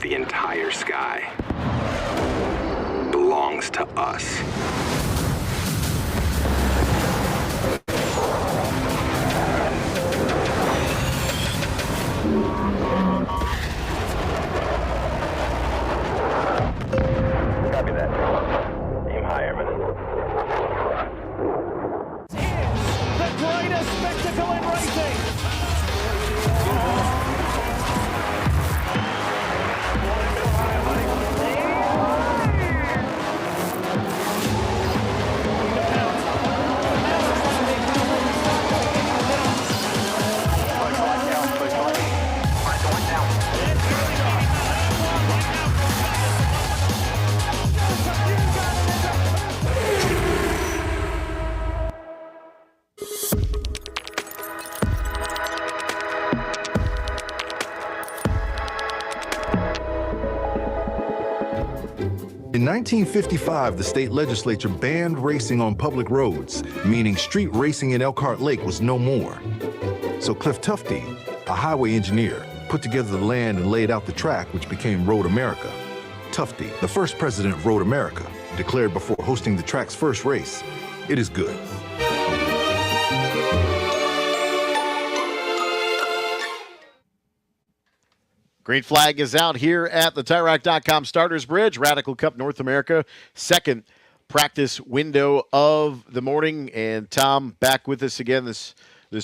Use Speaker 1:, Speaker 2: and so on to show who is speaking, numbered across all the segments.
Speaker 1: the entire sky belongs to us. Copy that. Aim higher, man.
Speaker 2: The greatest spectacle in racing.
Speaker 3: In 1955, the state legislature banned racing on public roads, meaning street racing in Elkhart Lake was no more. So Cliff Tufte, a highway engineer, put together the land and laid out the track, which became Road America. Tufte, the first president of Road America, declared before hosting the track's first race, "It is good."
Speaker 4: Green flag is out here at the TireRack.com Starters Bridge, Radical Cup North America, second practice window of the morning. And Tom, back with us again this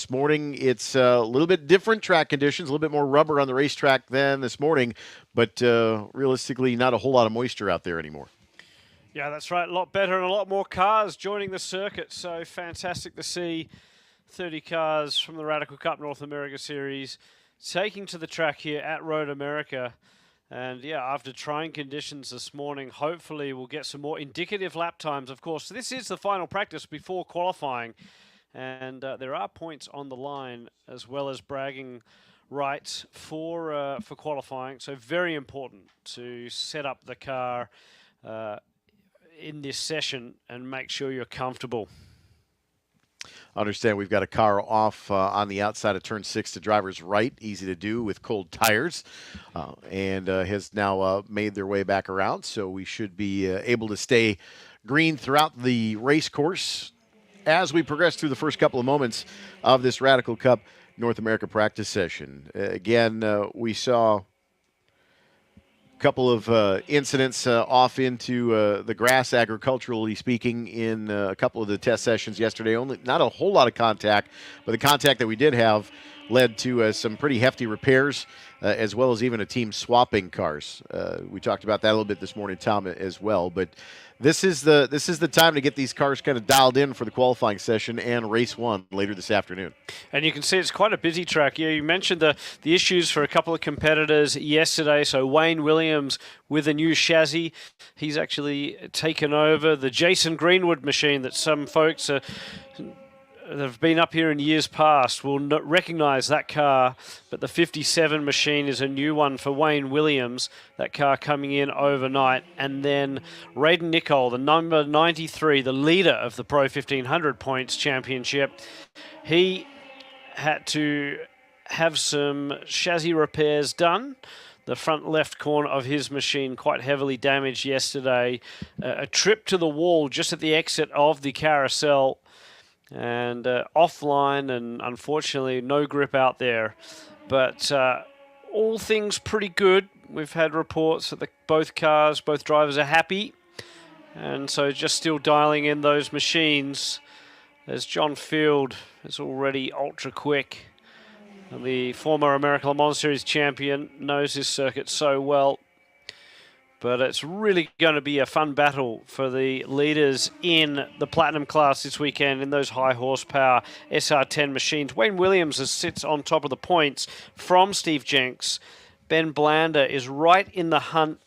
Speaker 4: morning. It's a little bit different track conditions, a little bit more rubber on the racetrack than this morning, but realistically not a whole lot of moisture out there anymore.
Speaker 5: Yeah, that's right. A lot better and a lot more cars joining the circuit. So fantastic to see 30 cars from the Radical Cup North America Series taking to the track here at Road America. And yeah, after trying conditions this morning, hopefully we'll get some more indicative lap times. Of course, this is the final practice before qualifying. And there are points on the line as well as bragging rights for qualifying. So very important to set up the car in this session and make sure you're comfortable.
Speaker 4: Understand we've got a car off on the outside of turn 6 to driver's right. Easy to do with cold tires, and has now made their way back around. So we should be able to stay green throughout the race course as we progress through the first couple of moments of this Radical Cup North America practice session. Again, we saw couple of incidents off into the grass, agriculturally speaking, in a couple of the test sessions yesterday. Only not a whole lot of contact, but the contact that we did have led to some pretty hefty repairs, as well as even a team swapping cars. We talked about that a little bit this morning, Tom, as well. But this is the time to get these cars kind of dialed in for the qualifying session and race one later this afternoon.
Speaker 5: And you can see it's quite a busy track. Yeah, you mentioned the issues for a couple of competitors yesterday. So Wayne Williams with a new chassis. He's actually taken over the Jason Greenwood machine that some folks that have been up here in years past will not recognize that car, but the 57 machine is a new one for Wayne Williams, that car coming in overnight. And then Raiden Nicol, the number 93, the leader of the Pro 1500 points championship, he had to have some chassis repairs done. The front left corner of his machine quite heavily damaged yesterday. A trip to the wall just at the exit of the carousel, and offline, and unfortunately no grip out there. But all things pretty good. We've had reports that both drivers are happy, and so just still dialing in those machines as John Field is already ultra quick. And the former American Le Mans Series champion knows this circuit so well. But it's really going to be a fun battle for the leaders in the Platinum class this weekend in those high horsepower SR10 machines. Wayne Williams sits on top of the points from Steve Jenks. Ben Blander is right in the hunt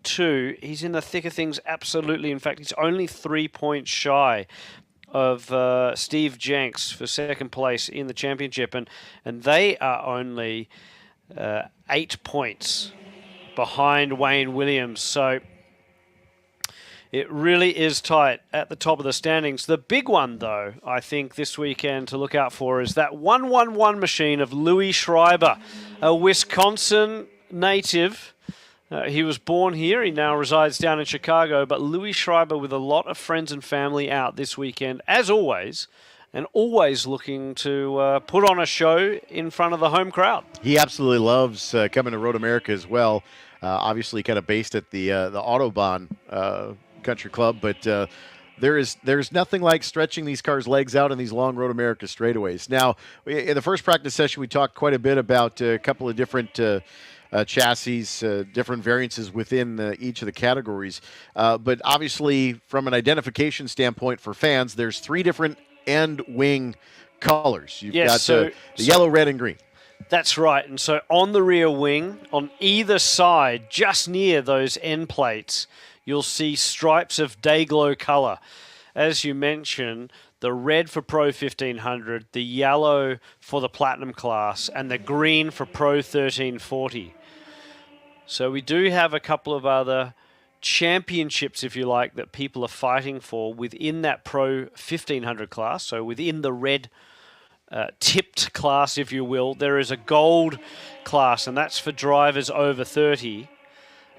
Speaker 5: too. He's in the thick of things, absolutely. In fact, he's only 3 points shy of Steve Jenks for second place in the championship. And they are only 8 points behind Wayne Williams. So it really is tight at the top of the standings. The big one, though, I think this weekend to look out for is that 111 machine of Louis Schreiber, a Wisconsin native, He was born here. He now resides down in Chicago. But Louis Schreiber with a lot of friends and family out this weekend, as always, and always looking to put on a show in front of the home crowd.
Speaker 4: He absolutely loves coming to Road America as well. Obviously, kind of based at the Autobahn Country Club, but there's nothing like stretching these cars' legs out in these long Road America straightaways. Now, in the first practice session, we talked quite a bit about a couple of different chassis, different variances within each of the categories. But obviously, from an identification standpoint for fans, there's 3 different end wing colors. You've got the yellow, red, and green.
Speaker 5: That's right. And so on the rear wing, on either side, just near those end plates, you'll see stripes of day-glow color. As you mentioned, the red for Pro 1500, the yellow for the Platinum class, and the green for Pro 1340. So we do have a couple of other championships, if you like, that people are fighting for within that Pro 1500 class, so within the red tipped class, if you will. There is a gold class, and that's for drivers over 30,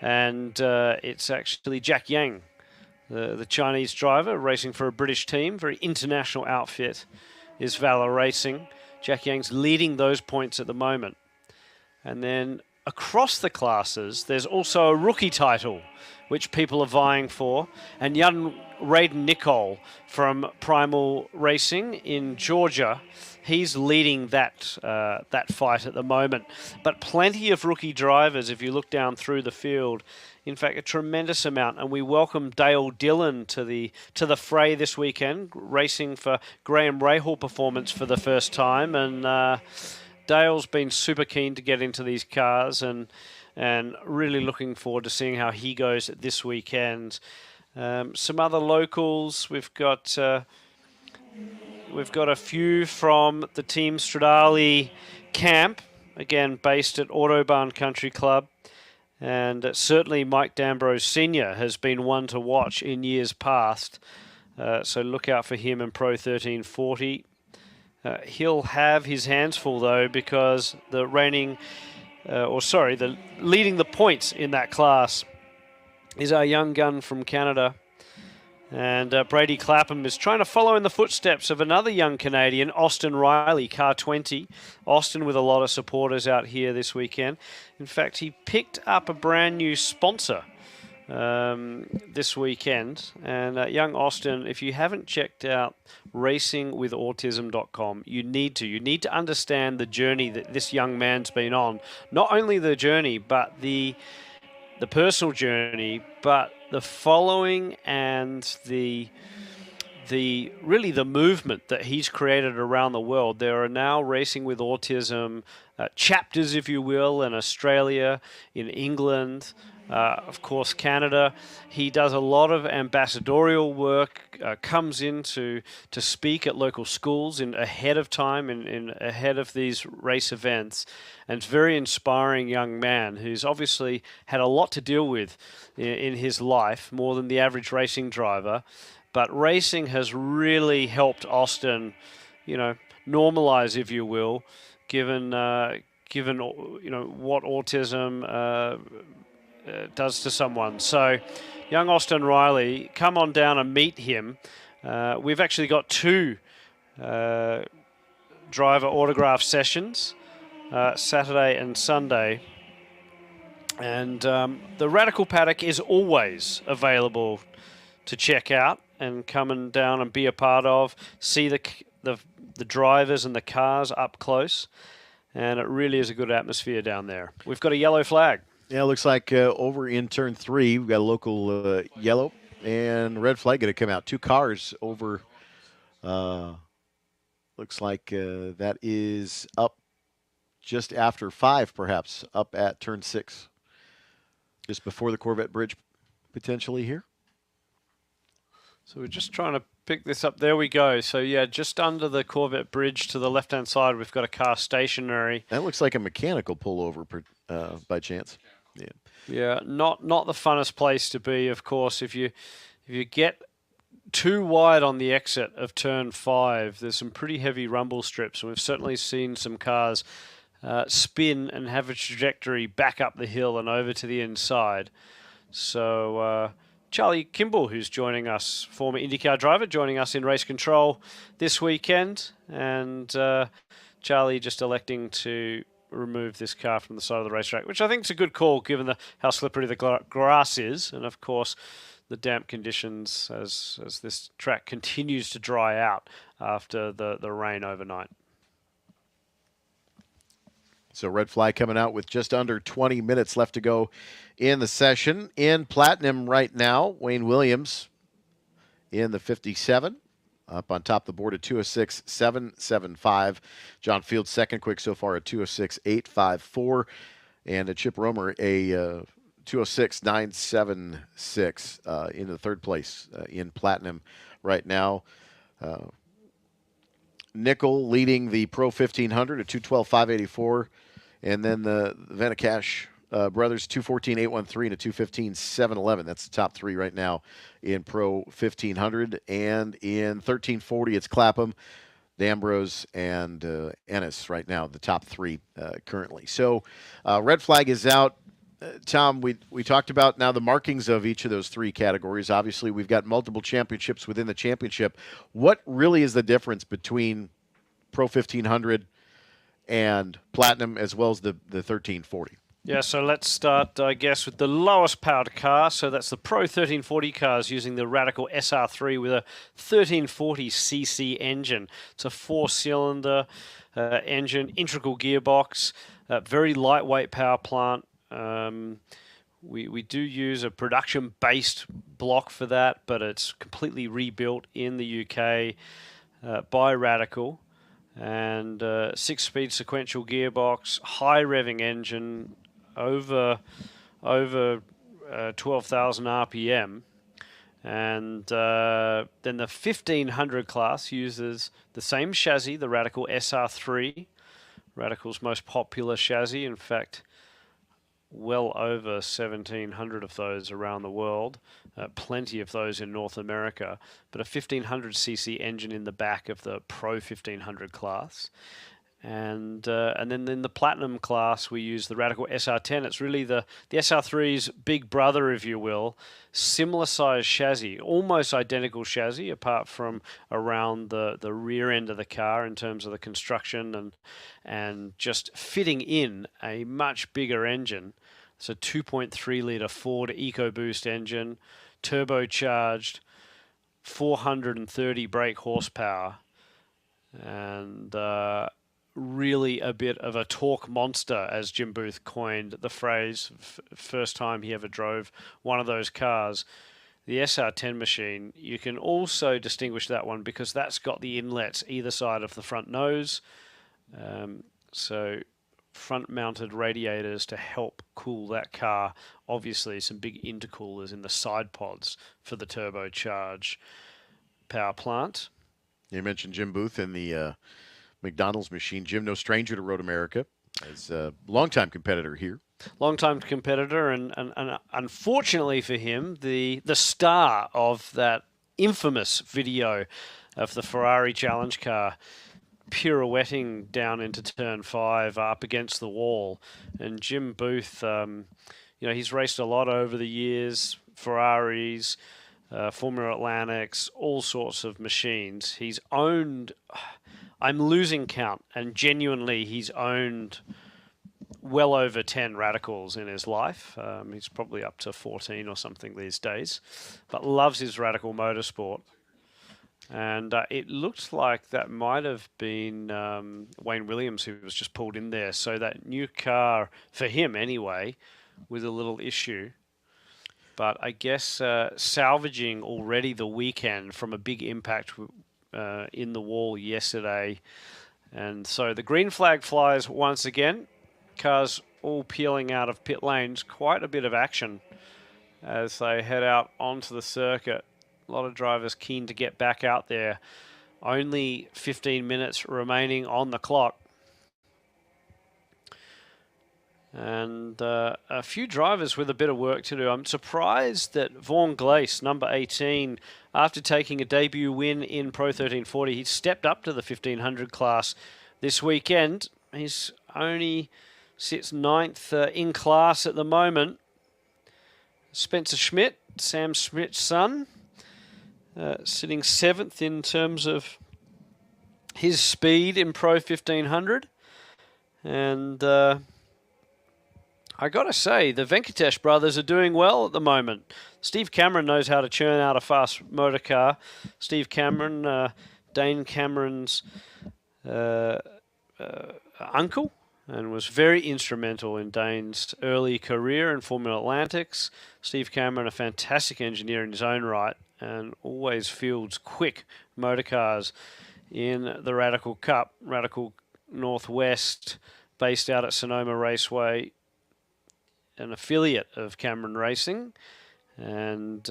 Speaker 5: and it's actually Jack Yang, the Chinese driver, racing for a British team, very international outfit, is Valor Racing. Jack Yang's leading those points at the moment. And then across the classes, there's also a rookie title, which people are vying for, and young Raiden Nicole from Primal Racing in Georgia, he's leading that fight at the moment. But plenty of rookie drivers, if you look down through the field, in fact, a tremendous amount. And we welcome Dale Dillon to the fray this weekend, racing for Graham Rahal Performance for the first time. And Dale's been super keen to get into these cars, and really looking forward to seeing how he goes this weekend. Some other locals, we've got a few from the Team Stradale camp, again based at Autobahn Country Club, and certainly Mike D'Ambrose Sr. has been one to watch in years past, so look out for him in Pro 1340. He'll have his hands full though, because the leading the points in that class is our young gun from Canada. And Brady Clapham is trying to follow in the footsteps of another young Canadian, Austin Riley, car 20. Austin with a lot of supporters out here this weekend. In fact, he picked up a brand new sponsor this weekend. And young Austin, if you haven't checked out racingwithautism.com, you need to. You need to understand the journey that this young man's been on. Not only the journey, but the personal journey, but the following and the movement that he's created around the world. There are now Racing with Autism chapters, if you will, in Australia, in England, of course, Canada. He does a lot of ambassadorial work, comes in to speak at local schools ahead of time, ahead of these race events. And it's a very inspiring young man who's obviously had a lot to deal with in his life, more than the average racing driver. But racing has really helped Austin, normalize, if you will, given what autism does to someone. So, young Austin Riley, come on down and meet him. We've actually got 2 driver autograph sessions, Saturday and Sunday. And the Radical Paddock is always available to check out and come down and be a part of, see the drivers and the cars up close. And it really is a good atmosphere down there. We've got a yellow flag.
Speaker 4: Yeah, it looks like over in turn 3, we've got a local yellow and red flag going to come out. 2 cars over. Looks like that is up just after 5, perhaps, up at turn 6. Just before the Corvette Bridge, potentially here.
Speaker 5: So we're just trying to pick this up. There we go. So, yeah, just under the Corvette Bridge to the left-hand side, we've got a car stationary.
Speaker 4: That looks like a mechanical pullover by chance. Yeah.
Speaker 5: Yeah, not the funnest place to be, of course. If you get too wide on the exit of turn 5, there's some pretty heavy rumble strips, and we've certainly seen some cars spin and have a trajectory back up the hill and over to the inside. So Charlie Kimball, who's joining us, former IndyCar driver, joining us in race control this weekend. And Charlie just electing to remove this car from the side of the racetrack, which I think is a good call given how slippery the grass is. And, of course, the damp conditions as this track continues to dry out after the rain overnight.
Speaker 4: So red flag coming out with just under 20 minutes left to go in the session. In Platinum right now, Wayne Williams in the 57. Up on top of the board at 206.775. John Field second quick so far at 206.854. And Chip Romer a 206.976 in the third place in Platinum right now. Nickel leading the Pro 1500 at 212.584. And then the Vanakash brothers, 214.813 and a 215.711. That's the top three right now in Pro 1500. And in 1340, it's Clapham, D'Ambrose, and Ennis right now, the top three currently. So red flag is out. Tom, we talked about now the markings of each of those three categories. Obviously, we've got multiple championships within the championship. What really is the difference between Pro 1500 and Platinum as well as the 1340?
Speaker 5: Yeah, so let's start, I guess, with the lowest powered car. So that's the Pro 1340 cars using the Radical SR3 with a 1340cc engine. It's a four-cylinder engine, integral gearbox, very lightweight power plant. We do use a production-based block for that, but it's completely rebuilt in the UK by Radical. And 6-speed sequential gearbox, high revving engine, over 12,000 RPM. And then the 1500 class uses the same chassis, the Radical SR3, Radical's most popular chassis. In fact, well over 1,700 of those around the world, plenty of those in North America, but a 1500cc engine in the back of the Pro 1500 class. And then in the Platinum class, we use the Radical SR10. It's really the SR3's big brother, if you will. Similar size chassis, almost identical chassis, apart from around the rear end of the car in terms of the construction and just fitting in a much bigger engine. It's a 2.3 litre Ford EcoBoost engine, turbocharged, 430 brake horsepower, and really a bit of a torque monster, as Jim Booth coined the phrase first time he ever drove one of those cars. The SR10 machine, you can also distinguish that one because that's got the inlets either side of the front nose. So front-mounted radiators to help cool that car. Obviously, some big intercoolers in the side pods for the turbocharged power plant.
Speaker 4: You mentioned Jim Booth in the McDonald's machine. Jim, no stranger to Road America, as a longtime competitor here.
Speaker 5: Longtime competitor, and unfortunately for him, the star of that infamous video of the Ferrari challenge car pirouetting down into turn 5 up against the wall. And Jim Booth, he's raced a lot over the years, Ferraris, Formula Atlantics, all sorts of machines. He's owned, I'm losing count, and genuinely he's owned well over 10 Radicals in his life. He's probably up to 14 or something these days, but loves his Radical motorsport. And it looked like that might have been Wayne Williams who was just pulled in there. So that new car, for him anyway, was a little issue. But I guess salvaging already the weekend from a big impact in the wall yesterday. And so the green flag flies once again. Cars all peeling out of pit lanes. Quite a bit of action as they head out onto the circuit. A lot of drivers keen to get back out there. Only 15 minutes remaining on the clock. And a few drivers with a bit of work to do. I'm surprised that Vaughan Gleis, number 18, after taking a debut win in Pro 1340, he stepped up to the 1500 class this weekend. He's only sits 9th in class at the moment. Spencer Schmidt, Sam Schmidt's son, sitting 7th in terms of his speed in Pro 1500. And I got to say, the Venkatesh brothers are doing well at the moment. Steve Cameron knows how to churn out a fast motor car. Steve Cameron, Dane Cameron's uncle, and was very instrumental in Dane's early career in Formula Atlantics. Steve Cameron, a fantastic engineer in his own right, and always fields quick motor cars in the Radical Cup. Radical Northwest, based out at Sonoma Raceway, an affiliate of Cameron Racing, and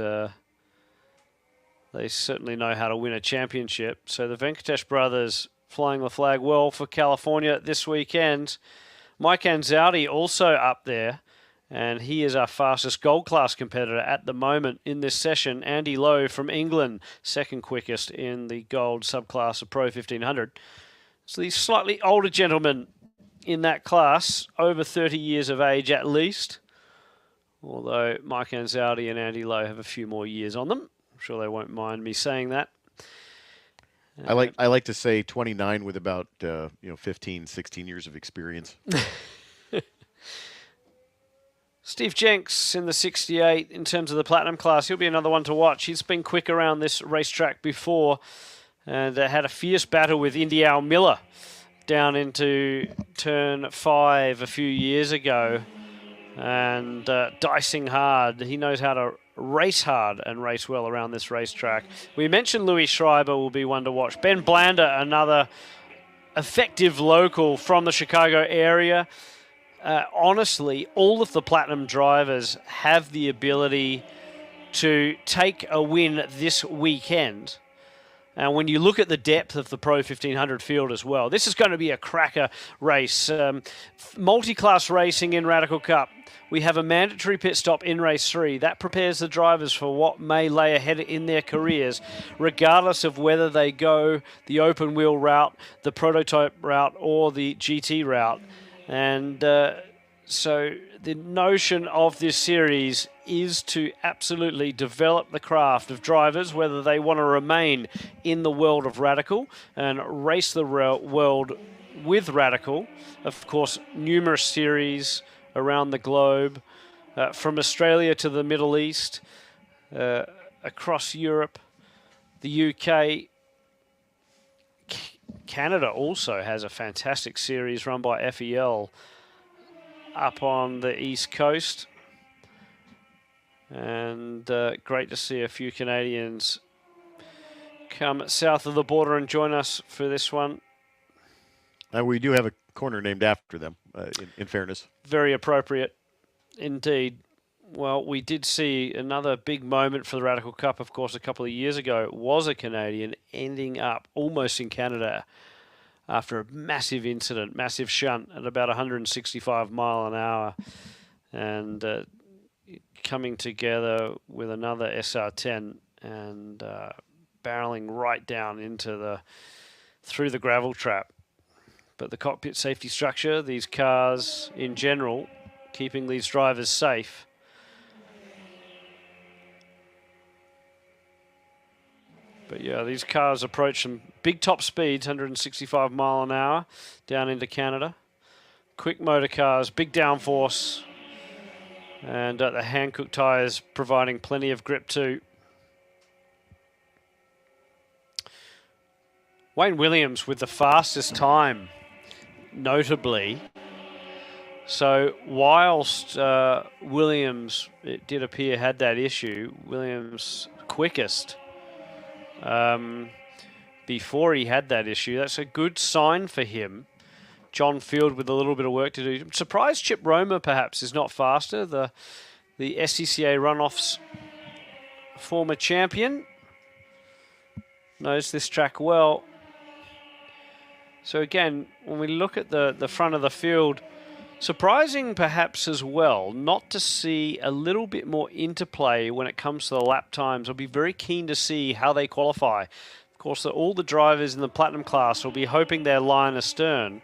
Speaker 5: they certainly know how to win a championship. So the Venkatesh brothers flying the flag well for California this weekend. Mike Anzaldi also up there, and he is our fastest gold class competitor at the moment in this session. Andy Lowe from England, second quickest in the gold subclass of Pro 1500. So these slightly older gentlemen in that class, over 30 years of age at least, although Mike Anzaldi and Andy Lowe have a few more years on them. I'm sure they won't mind me saying that.
Speaker 4: I like to say 29 with about 15, 16 years of experience.
Speaker 5: Steve Jenks in the 68 in terms of the platinum class. He'll be another one to watch. He's been quick around this racetrack before and had a fierce battle with Indy Al Miller down into turn 5 a few years ago, and dicing hard. He knows how to race hard and race well around this racetrack. We mentioned Louis Schreiber will be one to watch. Ben Blander, another effective local from the Chicago area. Honestly, all of the platinum drivers have the ability to take a win this weekend. And when you look at the depth of the Pro 1500 field as well, this is going to be a cracker race. Multi-class racing in Radical Cup. We have a mandatory pit stop in race 3. That prepares the drivers for what may lay ahead in their careers, regardless of whether they go the open wheel route, the prototype route, or the GT route. And so the notion of this series is to absolutely develop the craft of drivers, whether they want to remain in the world of Radical and race the world with Radical. Of course, numerous series around the globe, from Australia to the Middle East, across Europe, the UK. Canada also has a fantastic series run by FEL up on the East Coast. And great to see a few Canadians come south of the border and join us for this one.
Speaker 4: We do have a corner named after them, in fairness.
Speaker 5: Very appropriate indeed. Well, we did see another big moment for the Radical Cup, of course, a couple of years ago. It was a Canadian ending up almost in Canada after a massive incident, massive shunt at about 165 mile an hour, and coming together with another SR10 and barreling right down into through the gravel trap. But the cockpit safety structure, these cars in general, keeping these drivers safe. But yeah, these cars approach some big top speeds, 165 mile an hour down into Canada. Quick motor cars, big downforce, and the Hankook tyres providing plenty of grip too. Wayne Williams with the fastest time, notably. So whilst Williams, it did appear, had that issue, Williams quickest before he had that issue. That's a good sign for him. John Field with a little bit of work to do. I'm surprised Chip Romer perhaps is not faster. The SCCA runoffs former champion knows this track well. So again, when we look at the front of the field, surprising perhaps as well not to see a little bit more interplay when it comes to the lap times. I'll be very keen to see how they qualify. Of course, all the drivers in the Platinum class will be hoping they're line astern,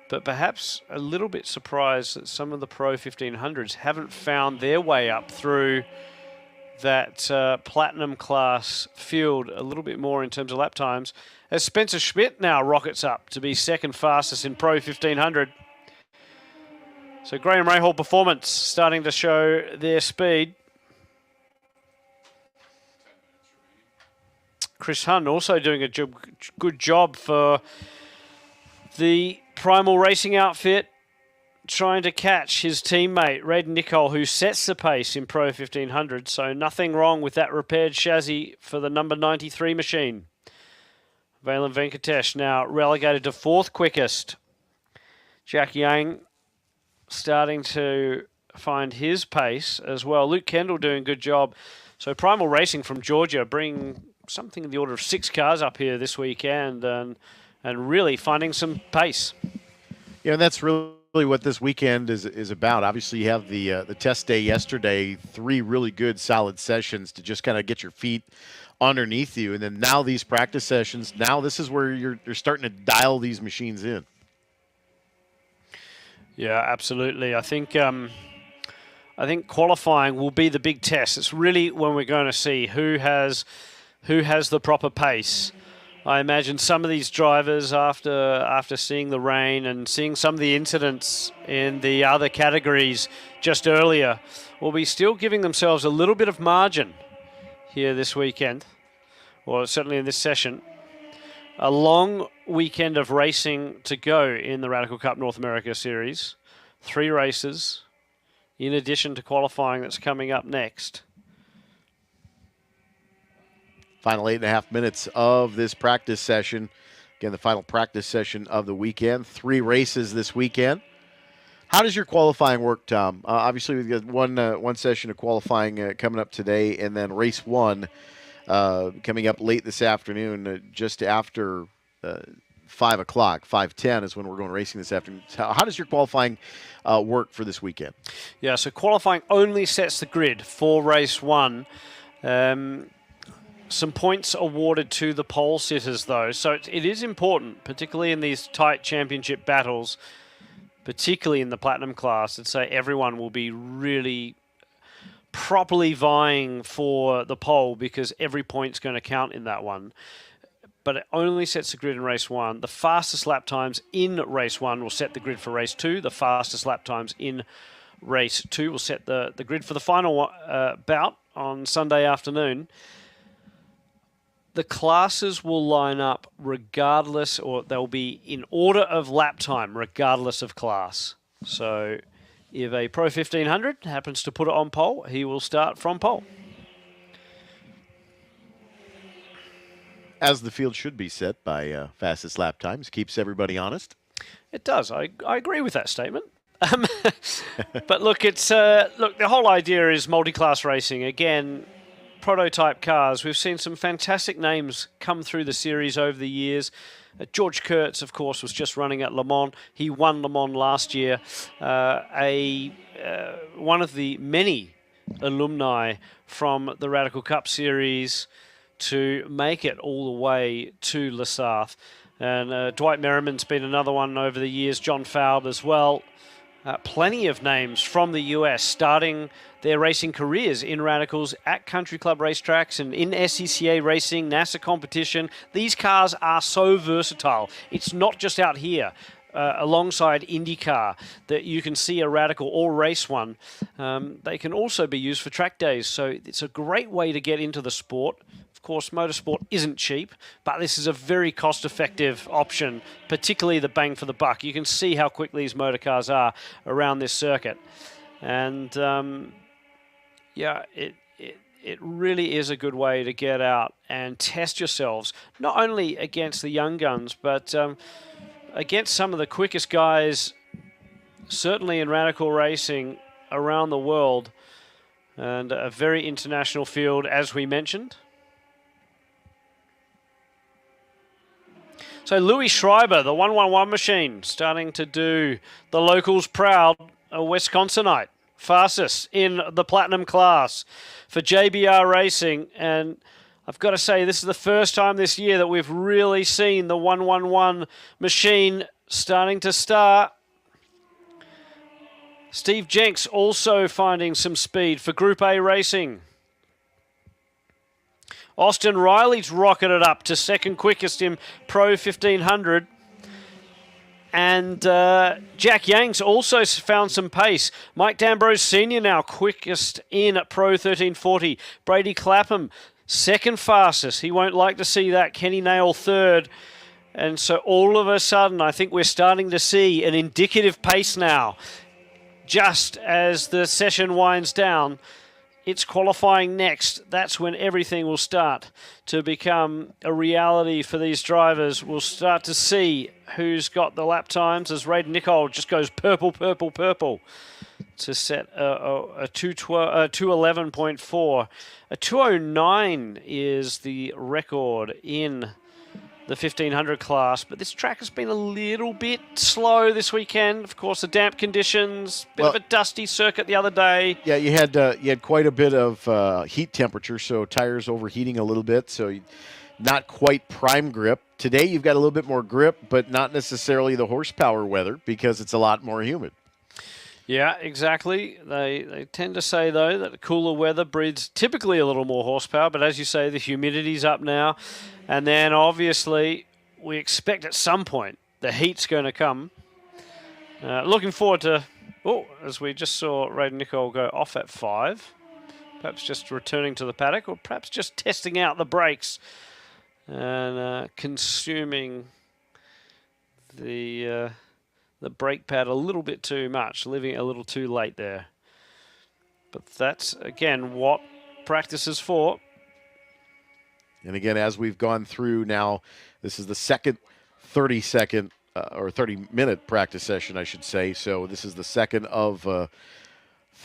Speaker 5: but perhaps a little bit surprised that some of the Pro 1500s haven't found their way up through that platinum class field a little bit more in terms of lap times, as Spencer Schmidt now rockets up to be second fastest in Pro 1500. So Graham Rahal Performance starting to show their speed. Chris Hunn also doing a good job for the Primal Racing outfit, trying to catch his teammate, Red Nicol, who sets the pace in Pro 1500. So nothing wrong with that repaired chassis for the number 93 machine. Valen Venkatesh now relegated to fourth quickest. Jack Yang starting to find his pace as well. Luke Kendall doing a good job. So Primal Racing from Georgia bring something in the order of 6 cars up here this weekend and really finding some pace.
Speaker 4: Yeah, and that's really what this weekend is about. Obviously, you have the test day yesterday, 3 really good, solid sessions to just kind of get your feet underneath you, and then now these practice sessions. Now this is where you're starting to dial these machines in.
Speaker 5: Yeah, absolutely. I think qualifying will be the big test. It's really when we're going to see who has the proper pace. I imagine some of these drivers, after seeing the rain and seeing some of the incidents in the other categories just earlier, will be still giving themselves a little bit of margin here this weekend, or certainly in this session. A long weekend of racing to go in the Radical Cup North America Series. 3 races, in addition to qualifying that's coming up next.
Speaker 4: Final 8.5 minutes of this practice session. Again, the final practice session of the weekend. 3 races this weekend. How does your qualifying work, Tom? Obviously, we've got one session of qualifying coming up today, and then race 1 coming up late this afternoon, just after 5 o'clock. 5:10 is when we're going racing this afternoon. How does your qualifying work for this weekend?
Speaker 5: Yeah, so qualifying only sets the grid for race 1. Some points awarded to the pole sitters, though. So it is important, particularly in these tight championship battles, particularly in the platinum class. I'd say everyone will be really properly vying for the pole because every point's going to count in that one. But it only sets the grid in race 1. The fastest lap times in race 1 will set the grid for race 2. The fastest lap times in race 2 will set the grid for the final bout on Sunday afternoon. The classes will line up regardless, or they'll be in order of lap time, regardless of class. So if a Pro 1500 happens to put it on pole, he will start from pole.
Speaker 4: As the field should be set by fastest lap times. Keeps everybody honest.
Speaker 5: It does. I agree with that statement. But look, it's the whole idea is multi-class racing. Again, prototype cars. We've seen some fantastic names come through the series over the years. George Kurtz, of course, was just running at Le Mans. He won Le Mans last year. One of the many alumni from the Radical Cup series to make it all the way to Le Sarthe. And Dwight Merriman's been another one over the years. John Falb as well. Plenty of names from the US starting their racing careers in Radicals at country club racetracks and in SCCA racing, NASA competition. These cars are so versatile. It's not just out here alongside IndyCar that you can see a Radical or race one. They can also be used for track days. So it's a great way to get into the sport. Of course, motorsport isn't cheap, but this is a very cost-effective option, particularly the bang for the buck. You can see how quick these motor cars are around this circuit. And, yeah, it really is a good way to get out and test yourselves, not only against the young guns, but against some of the quickest guys, certainly in Radical racing around the world, and a very international field, as we mentioned. So Louis Schreiber, the 111 machine, starting to do the locals proud, a Wisconsinite, fastest in the platinum class for JBR Racing. And I've got to say, this is the first time this year that we've really seen the 111 machine starting to start. Steve Jenks also finding some speed for Group A racing. Austin Riley's rocketed up to second quickest in Pro 1500. And Jack Yanks also found some pace. Mike D'Ambrose Sr. now quickest in at Pro 1340. Brady Clapham, second fastest. He won't like to see that. Kenny Nail, third. And so all of a sudden, I think we're starting to see an indicative pace now. Just as the session winds down, it's qualifying next. That's when everything will start to become a reality for these drivers. We'll start to see who's got the lap times as Raiden Nicol just goes purple, purple, purple to set a 211.4. A 209 is the record in the 1500 class, but this track has been a little bit slow this weekend. Of course, the damp conditions, bit of a dusty circuit the other day.
Speaker 4: Yeah, you had quite a bit of heat temperature, so tires overheating a little bit, so not quite prime grip. Today you've got a little bit more grip, but not necessarily the horsepower weather because it's a lot more humid.
Speaker 5: Yeah, exactly. They tend to say, though, that cooler weather breeds typically a little more horsepower, but as you say, the humidity's up now. And then, obviously, we expect at some point the heat's going to come. Looking forward to, as we just saw Raiden Nicol go off at 5, perhaps just returning to the paddock or perhaps just testing out the brakes and consuming the brake pad a little bit too much, leaving it a little too late there. But that's, again, what practice is for.
Speaker 4: And again, as we've gone through now, this is the second 30-second or 30-minute practice session, I should say. So this is the second of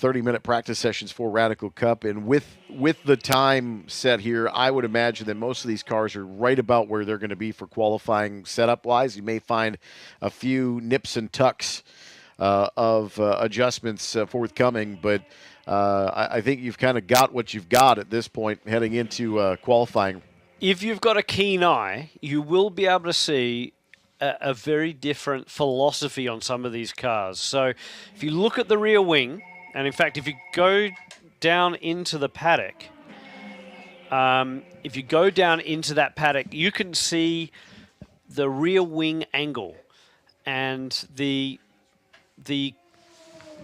Speaker 4: 30-minute practice sessions for Radical Cup. And with the time set here, I would imagine that most of these cars are right about where they're going to be for qualifying setup-wise. You may find a few nips and tucks of adjustments forthcoming, but I think you've kind of got what you've got at this point heading into qualifying.
Speaker 5: If you've got a keen eye, you will be able to see a very different philosophy on some of these cars. So if you look at the rear wing, and in fact, if you go down into the paddock, you can see the rear wing angle, and the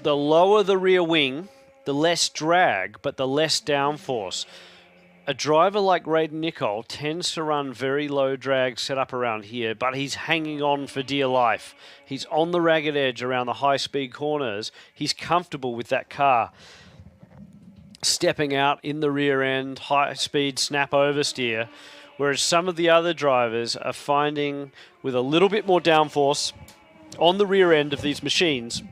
Speaker 5: lower the rear wing, the less drag, but the less downforce. A driver like Raiden Nicol tends to run very low drag set up around here, but he's hanging on for dear life. He's on the ragged edge around the high-speed corners. He's comfortable with that car. Stepping out in the rear end, high-speed snap oversteer, whereas some of the other drivers are finding with a little bit more downforce on the rear end of these machines,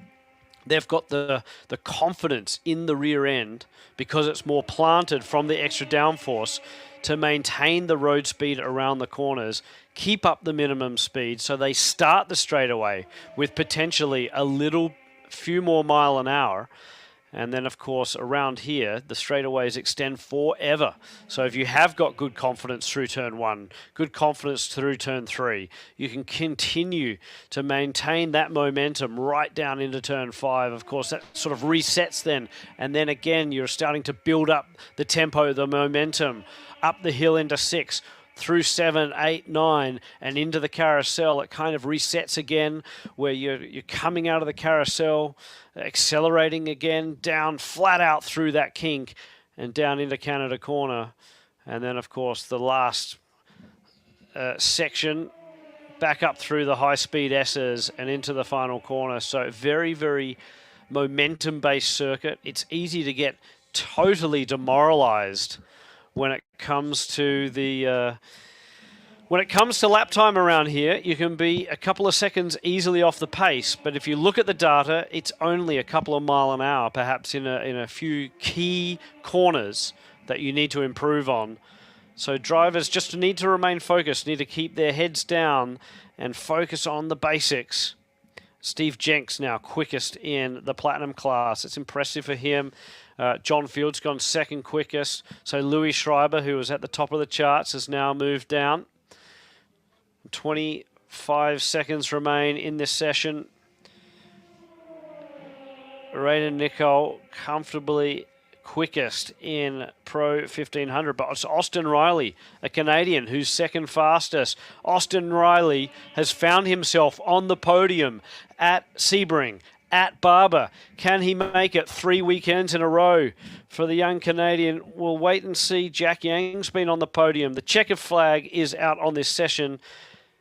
Speaker 5: they've got the confidence in the rear end because it's more planted from the extra downforce to maintain the road speed around the corners, keep up the minimum speed so they start the straightaway with potentially a few more mile an hour. And then, of course, around here, the straightaways extend forever. So if you have got good confidence through turn 1, good confidence through turn 3, you can continue to maintain that momentum right down into turn 5. Of course, that sort of resets then. And then again, you're starting to build up the tempo, the momentum, up the hill into 6, through 7, 8, 9, and into the carousel. It kind of resets again where you're coming out of the carousel, accelerating again, down flat out through that kink and down into Canada Corner. And then, of course, the last section back up through the high-speed S's and into the final corner. So very, very momentum-based circuit. It's easy to get totally demoralized when it comes to lap time around here. You can be a couple of seconds easily off the pace, but if you look at the data, it's only a couple of mile an hour, perhaps in a few key corners that you need to improve on. So drivers just need to remain focused, need to keep their heads down and focus on the basics. Steve Jenks now quickest in the Platinum class. It's impressive for him. John Fields gone second quickest. So Louis Schreiber, who was at the top of the charts, has now moved down. 20 5 seconds remain in this session. Raiden Nicol comfortably quickest in Pro 1500, but it's Austin Riley, a Canadian, who's second fastest. Austin Riley has found himself on the podium at Sebring, at Barber. Can he make it 3 weekends in a row for the young Canadian? We'll wait and see. Jack Yang's been on the podium. The checkered flag is out on this session.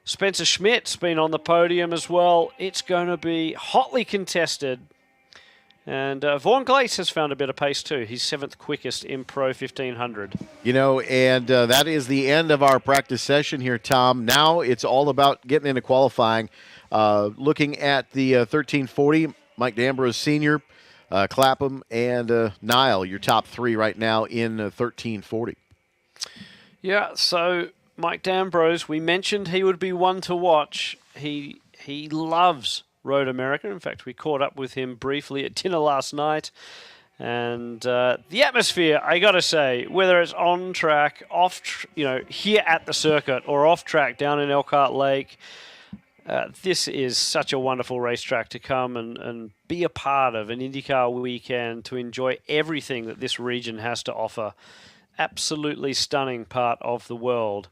Speaker 5: Spencer Schmidt's been on the podium as well. It's going to be hotly contested. And Vaughn Glace has found a bit of pace too. He's 7th quickest in Pro 1500.
Speaker 4: You know, and that is the end of our practice session here, Tom. Now it's all about getting into qualifying. Looking at the 1340, Mike D'Ambrose Sr., Clapham, and Nile, your top 3 right now in 1340.
Speaker 5: Yeah, so Mike D'Ambrose, we mentioned he would be one to watch. He loves Road America. In fact, we caught up with him briefly at dinner last night. And the atmosphere, I got to say, whether it's on track, here at the circuit or off track down in Elkhart Lake, this is such a wonderful racetrack to come and be a part of an IndyCar weekend, to enjoy everything that this region has to offer. Absolutely stunning part of the world.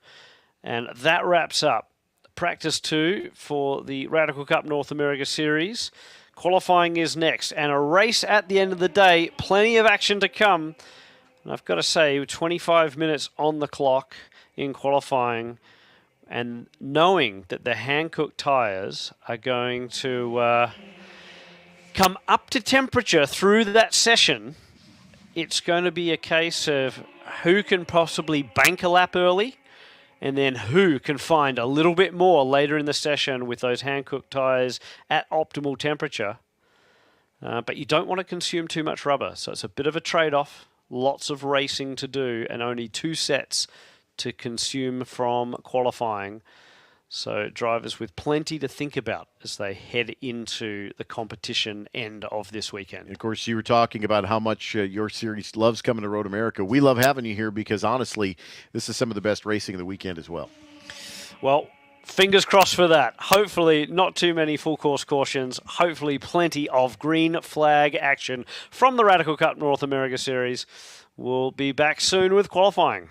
Speaker 5: And that wraps up Practice 2 for the Radical Cup North America Series. Qualifying is next, and a race at the end of the day. Plenty of action to come. And I've got to say, 25 minutes on the clock in qualifying, and knowing that the hand-cooked tyres are going to come up to temperature through that session, it's going to be a case of who can possibly bank a lap early, and then who can find a little bit more later in the session with those hand-cooked tyres at optimal temperature. But you don't want to consume too much rubber, so it's a bit of a trade-off. Lots of racing to do and only 2 sets to consume from qualifying. So drivers with plenty to think about as they head into the competition end of this weekend.
Speaker 4: Of course, you were talking about how much your series loves coming to Road America. We love having you here because, honestly, this is some of the best racing of the weekend as well.
Speaker 5: Well, fingers crossed for that. Hopefully not too many full course cautions. Hopefully plenty of green flag action from the Radical Cup North America Series. We'll be back soon with qualifying.